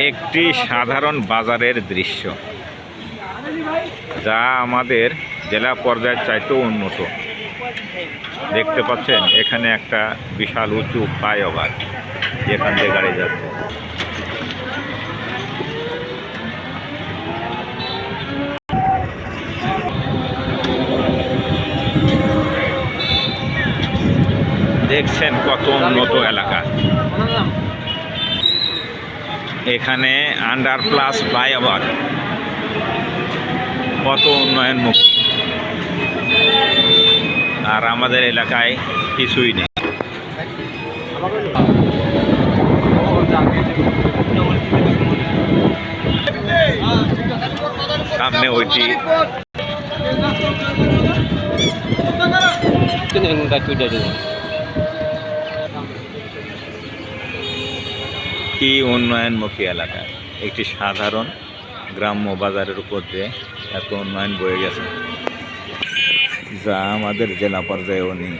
একটি সাধারণ বাজারের দৃশ্য, যা আমাদের জেলা পর্যায়ের চাইতেও উন্নত। দেখতে পাচ্ছেন এখানে একটা বিশাল উঁচু ফ্লাইওভার, যেখান দিয়ে গাড়ি যাচ্ছে। দেখছেন কত উন্নত এলাকা। এখানে আন্ডারপ্লাস ফ্লাইওভার, কত উন্নয়নমুখী। আর আমাদের এলাকায় কিছুই নেই। সামনে ওইটি কি উন্নয়নমুখী এলাকা। একটি সাধারণ গ্রাম্য বাজারের উপর দিয়ে এত উন্নয়ন বয়ে গেছে, যা আমাদের জেলা পর্যায়েও নেই।